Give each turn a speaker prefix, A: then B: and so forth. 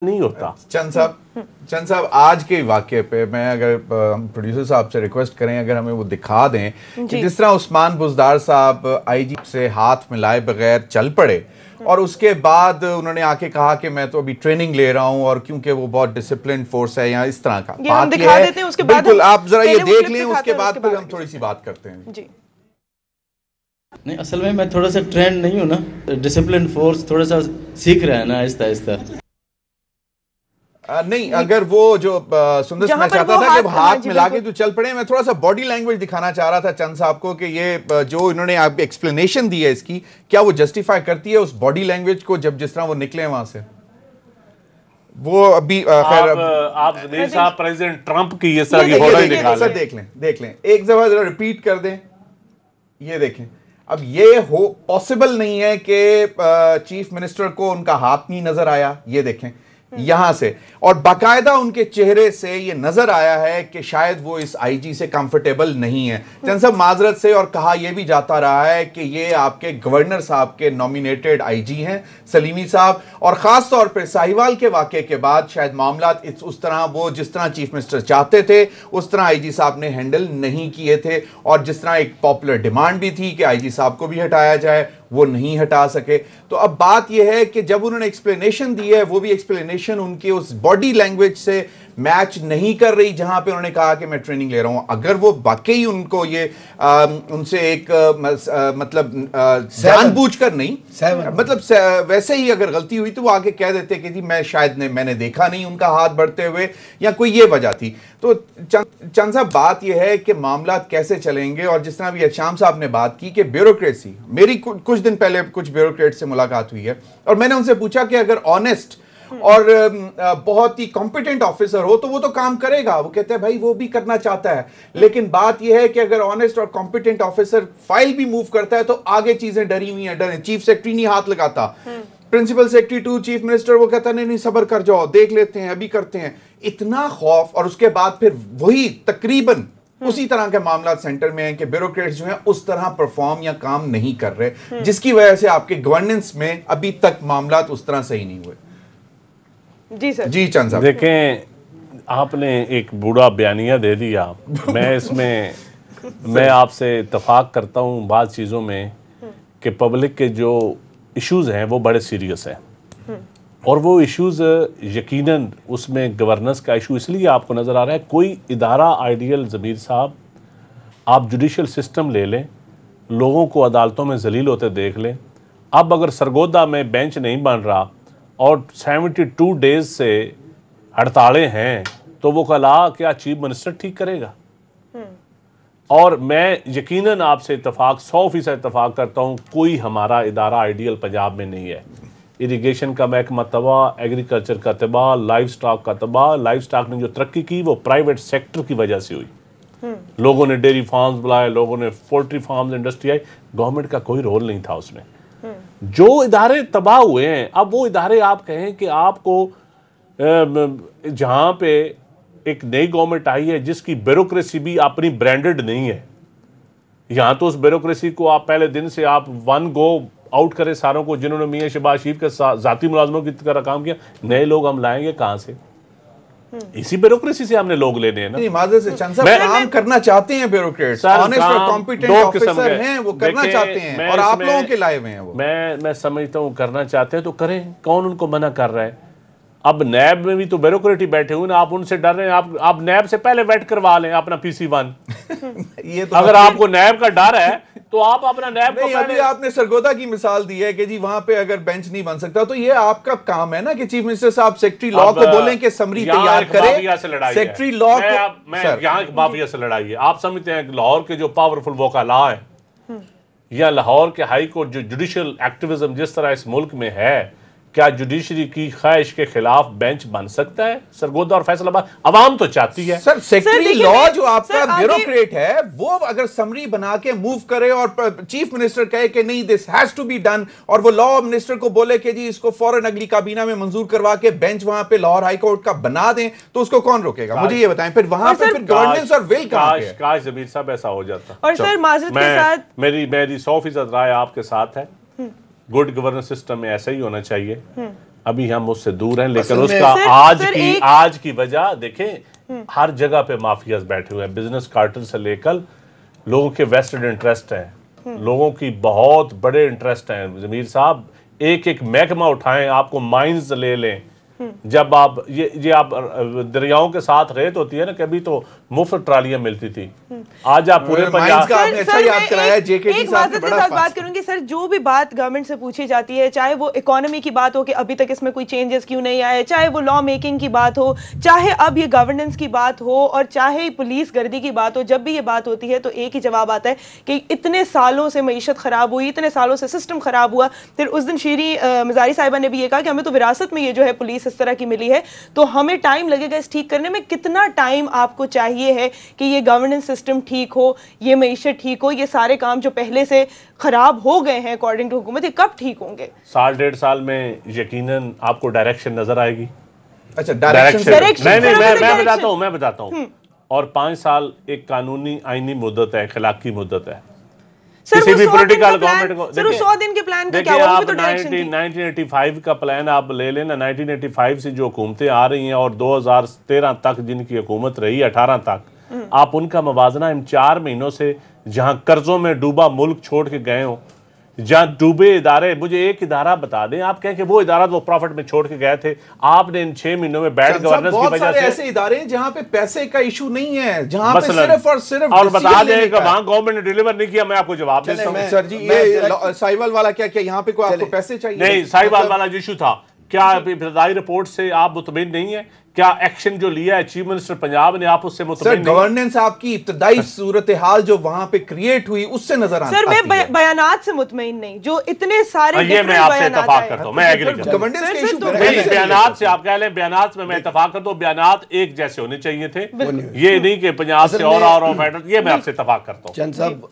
A: نہیں ہوتا۔
B: چند صاحب آج کے واقعے پہ میں اگر پروڈیوسر صاحب سے ریکویسٹ کریں کہ ہمیں وہ دکھا دیں کہ جس طرح عثمان بزدار صاحب آئی جی سے ہاتھ ملائے بغیر چل پڑے اور اس کے بعد انہوں نے آ کے کہا کہ میں تو ابھی ٹریننگ لے رہا ہوں اور کیونکہ وہ بہت ڈسپلن فورس ہے یا اس طرح کا بات یہ ہے، بالکل آپ ذرا یہ دیکھ لیں، اس کے بعد پھر ہم تھوڑی سی بات کرتے ہیں۔
C: جی
D: نہیں، اصل میں تھوڑا سا ٹرینڈ نہیں ہوں نا، ڈسپلن فورس تھوڑا سا سیکھ رہا ہے نا آہستہ آہستہ۔
B: نہیں، اگر وہ جو سندس میں چاہتا تھا کہ وہ ہاتھ ملا کے تو چل پڑے، میں تھوڑا سا باڈی لینگویج دکھانا چاہ رہا تھا چند صاحب کو کہ یہ جو انہوں نے آپ ایکسپلینیشن دی ہے اس کی، کیا وہ جسٹیفائی کرتی ہے اس باڈی لینگویج کو جس طرح وہ نکلے وہاں سے؟ وہ ابھی
A: آپ زمیر صاحب پریزیڈنٹ ٹرمپ کی اس طرح کی فوٹو نکال
B: لیں، دیکھ لیں ایک دفعہ ذرا ریپیٹ کر دیں، یہ دیکھیں۔ اب یہ پاسبل نہیں ہے کہ چیف منسٹر کو ان کا ہاتھ نہیں نظر آیا، یہ دیکھیں یہاں سے، اور باقاعدہ ان کے چہرے سے یہ نظر آیا ہے کہ شاید وہ اس آئی جی سے کمفرٹیبل نہیں ہے۔ چند صاحب معذرت سے، اور کہا یہ بھی جاتا رہا ہے کہ یہ آپ کے گورنر صاحب کے نومینیٹڈ آئی جی ہیں سلیمی صاحب، اور خاص طور پر ساہیوال کے واقعے کے بعد شاید معاملات اس طرح وہ جس طرح چیف منسٹر چاہتے تھے اس طرح آئی جی صاحب نے ہینڈل نہیں کیے تھے، اور جس طرح ایک پاپولر ڈیمانڈ بھی تھی کہ آئی جی صاحب کو بھی ہٹایا جائے وہ نہیں ہٹا سکے۔ تو اب بات یہ ہے کہ جب انہوں نے ایکسپلینیشن دی ہے، وہ بھی ایکسپلینیشن ان کے اس باڈی لینگویج سے میچ نہیں کر رہی جہاں پہ انہوں نے کہا کہ میں ٹریننگ لے رہا ہوں۔ اگر وہ واقعی ان کو یہ ان سے ایک مطلب جان بوجھ کر نہیں، مطلب ویسے ہی اگر غلطی ہوئی تو وہ آگے کہہ دیتے کہ جی میں نے دیکھا نہیں ان کا ہاتھ بڑھتے ہوئے، یا کوئی یہ وجہ تھی۔ تو چند صاحب بات یہ ہے کہ معاملات کیسے چلیں گے، اور جس طرح بھی شام صاحب نے بات کی کہ بیوروکریسی، میری کچھ دن پہلے کچھ بیوروکریٹ سے ملاقات ہوئی ہے اور میں نے ان سے پوچھا کہ اگر آنیسٹ اور بہت ہی کمپیٹنٹ آفیسر ہو تو وہ تو کام کرے گا، وہ کہتے ہیں بھائی وہ بھی کرنا چاہتا ہے، لیکن بات یہ ہے کہ اگر آنیسٹ اور کمپیٹنٹ آفیسر فائل بھی موو کرتا ہے تو آگے چیزیں ڈری ہوئی ہیں، چیف سیکرٹری نہیں ہاتھ لگاتا، principal secretary to chief minister وہ کہتا نہیں صبر کر جاؤ، دیکھ لیتے ہیں ابھی کرتے ہیں، اتنا خوف، اور اس کے بعد پھر وہی تقریباً اسی طرح کے معاملات سینٹر میں ہیں کہ بیوروکریٹس جو ہیں اس طرح پرفارم یا کام نہیں کر رہے، جس کی وجہ سے آپ کے گورننس میں ابھی تک معاملات اس طرح صحیح نہیں ہوئے۔
C: جی سر،
B: جی چند صاحب
A: دیکھیں، آپ نے ایک بوڑھا بیانیہ دے دیا، میں اس میں آپ سے اتفاق کرتا ہوں بعض چیزوں میں کہ پبلک کے جو ایشوز ہیں وہ بڑے سیریس ہیں، اور وہ ایشوز یقیناً اس میں گورننس کا ایشو اس لیے آپ کو نظر آ رہا ہے۔ کوئی ادارہ آئیڈیل ضمیر صاحب، آپ جوڈیشل سسٹم لے لیں، لوگوں کو عدالتوں میں ذلیل ہوتے دیکھ لیں، اب اگر سرگودا میں بینچ نہیں بن رہا اور 72 ڈیز سے ہڑتالیں ہیں تو وہ کیا چیف منسٹر ٹھیک کرے گا؟ اور میں یقیناً آپ سے 100% اتفاق کرتا ہوں، کوئی ہمارا ادارہ آئیڈیل پنجاب میں نہیں ہے۔ اریگیشن کا محکمہ تباہ، ایگریکلچر کا تباہ، لائف سٹاک کا تباہ۔ لائف سٹاک نے جو ترقی کی وہ پرائیویٹ سیکٹر کی وجہ سے ہوئی، لوگوں نے ڈیری فارمز بلائے، لوگوں نے پولٹری فارمز انڈسٹری آئی، گورنمنٹ کا کوئی رول نہیں تھا اس میں۔ جو ادارے تباہ ہوئے ہیں، اب وہ ادارے آپ کہیں کہ آپ کو جہاں پہ ایک نئی گورنمنٹ آئی ہے جس کی بیوروکریسی بھی اپنی برانڈڈ نہیں ہے، یہاں تو اس بیوروکریسی کو آپ پہلے دن سے آپ ون گو آؤٹ کریں ساروں کو، جنہوں نے میاں شہباز شریف کے ذاتی ملازموں کی طرح کام کیا، نئے لوگ ہم لائیں گے کہاں سے؟ اسی بیوروکریسی سے ہم نے لوگ لینے ہیں نا۔
B: نہیں، معذرت سے چند صاحب کام کرنا چاہتے ہیں بیوروکریٹس، آنیسٹ اور کمپیٹنٹ آفیسر ہیں، وہ کرنا چاہتے ہیں، اور آپ لوگوں کے لائے ہوئے ہیں وہ۔
A: میں سمجھتا ہوں کرنا چاہتے ہیں تو کریں، کون ان کو منع کر رہا ہے؟ اب نیب میں بھی تو بیوروکریٹ ہی بیٹھے ہوئے نا، آپ ان سے ڈر رہے ہیں، آپ نیب سے پہلے ویٹ کروا لیں اپنا PC1۔ اگر آپ کو نیب کا ڈر ہے تو آپ اپنا نیب کو
B: نہیں، ابھی آپ نے سرگودا کی مثال دی ہے کہ جی وہاں پہ اگر بینچ نہیں بن سکتا تو یہ آپ کا کام ہے نا کہ چیف منسٹر صاحب سیکرٹری لا کو بولیں کہ سمری تیار کرے، سیکرٹری لا کو۔
A: میں یہاں ایک مافیا سے لڑائی ہے، آپ سمجھتے ہیں کہ لاہور کے جو پاورفل وکلاء ہے یا لاہور کے ہائی کورٹ جو جوڈیشل ایکٹیویزم جس طرح اس ملک میں ہے، کیا جوڈیشری کی خواہش کے خلاف بینچ بن سکتا ہے؟ سرگودا اور فیصل آباد عوام تو چاہتی ہے۔
B: سر سیکرٹری لا جو آپ کا بیوروکریٹ ہے وہ اگر سمری بنا کے موو کرے اور چیف منسٹر کہے کہ نہیں this has to be done, اور وہ لا منسٹر کو بولے کہ جی اس کو فوراً اگلی کابینہ میں منظور کروا کے بینچ وہاں پہ لاہور ہائی کورٹ کا بنا دیں، تو اس کو کون روکے گا؟ مجھے یہ بتائیں، پھر وہاں پہ پھر گورننس اور ول کہاں پہ ہے؟
A: کاش ضمیر صاحب ایسا ہو جاتا۔
C: اور سر معذرت کے ساتھ
A: میری 100% رائے آپ کے ساتھ ہے، گڈ گورننس سسٹم میں ایسا ہی ہونا چاہیے، ابھی ہم اس سے دور ہیں، لیکن
B: اصل
A: اس
B: میں
A: کا آج کی وجہ دیکھیں، ہر جگہ پہ مافیاز بیٹھے ہوئے ہیں، بزنس کارٹل سے لے کر لوگوں کے ویسٹڈ انٹرسٹ ہیں، لوگوں کی بہت بڑے انٹرسٹ ہیں ضمیر صاحب. ایک ایک محکمہ اٹھائیں، آپ کو مائنز لے لیں، جب آپ یہ آپ دریاؤں کے ساتھ ریت ہوتی ہے نا، کبھی تو مفت ٹرالیاں ملتی تھی، آج آپ پورے
B: مائنز کا آپ نے اچھا یاد کرایا. جے کے ٹی
C: ایک
B: صاحب نے
C: معذرت کے
B: بڑا
C: ساتھ بات کروں گی سر، جو بھی بات گورنمنٹ سے پوچھی جاتی ہے، چاہے وہ اکانومی کی بات ہو کہ ابھی تک اس میں کوئی چینجز کیوں نہیں آئے، چاہے وہ لا میکنگ کی بات ہو، چاہے اب یہ گورننس کی بات ہو، اور چاہے پولیس گردی کی بات ہو، جب بھی یہ بات ہوتی ہے تو ایک ہی جواب آتا ہے کہ اتنے سالوں سے معیشت خراب ہوئی، اتنے سالوں سے سسٹم خراب ہوا. پھر اس دن شیری مزاری صاحبہ نے بھی یہ کہا کہ ہمیں تو وراثت میں یہ جو ہے پولیس اس طرح کی ملی ہے، تو ہمیں ٹائم لگے گا اس ٹھیک کرنے میں. کتنا ٹائم آپ کو چاہیے ہے کہ یہ گورننس سسٹم ٹھیک ہو، یہ معیشت ٹھیک ہو، یہ سارے کام جو پہلے سے خراب ہو گئے ہیں اکارڈنگ ٹو حکومت، یہ کب ٹھیک ہوں گے؟
A: 1.5 میں یقیناً آپ کو ڈائریکشن نظر آئے گی.
B: اچھا
A: نہیں میں بتاتا ہوں. اور 5 سال ایک قانونی آئینی مدت ہے، اخلاقی مدت ہے. کسی بھی پولیٹیکل گورنمنٹ کو
C: سر 100 دن کے پلان کا کیا
A: دیکھیں،
C: ہوا؟
A: آپ 1985 کا پلان آپ لے لیں نا، 1985 سے جو حکومتیں آ رہی ہیں اور 2013 تک جن کی حکومت رہی، 18 تک، آپ ان کا موازنہ ان 4 مہینوں سے جہاں قرضوں میں ڈوبا ملک چھوڑ کے گئے ہوں، جہاں ڈوبے ادارے، مجھے ایک ادارہ بتا دیں، آپ کہیں کہ وہ ادارہ وہ پروفٹ میں چھوڑ کے گئے تھے، آپ نے ان 6 مہینوں میں بیڈ گورننس کی وجہ سے
B: ایسے ادارے ہیں جہاں پہ پیسے کا ایشو نہیں ہے، جہاں پہ صرف اور صرف
A: اور بتا دیں کہ وہاں گورنمنٹ نے ڈیلیور نہیں کیا، میں آپ کو جواب دیتا ہوں.
B: سر جی یہ سائیوال والا کیا یہاں پہ کوئی آپ کو پیسے چاہیے؟
A: نہیں، سائیوال والا جو ایشو تھا، کیا ابتدائی رپورٹ سے آپ مطمئن نہیں ہیں؟ کیا ایکشن جو لیا ہے چیف منسٹر پنجاب نے، آپ اس سے مطمئن نہیں؟
B: سر گورننس آپ کی ابتدائی صورتحال جو وہاں پہ کریٹ ہوئی اس سے نظر آتی ہے.
C: سر میں بیانات سے مطمئن نہیں، جو اتنے سارے
A: یہ میں آپ سے اتفاق کرتا ہوں، میں ایگری کرتا ہوں.
B: گورننس کے ایشو
A: نہیں، بیانات سے آپ کہہ لیں، بیانات میں اتفاق کرتا ہوں، بیانات ایک جیسے ہونے چاہیے تھے، یہ نہیں کہ پنجاب سے اور یہ میں آپ سے اتفاق کرتا ہوں.
E: چند صاحب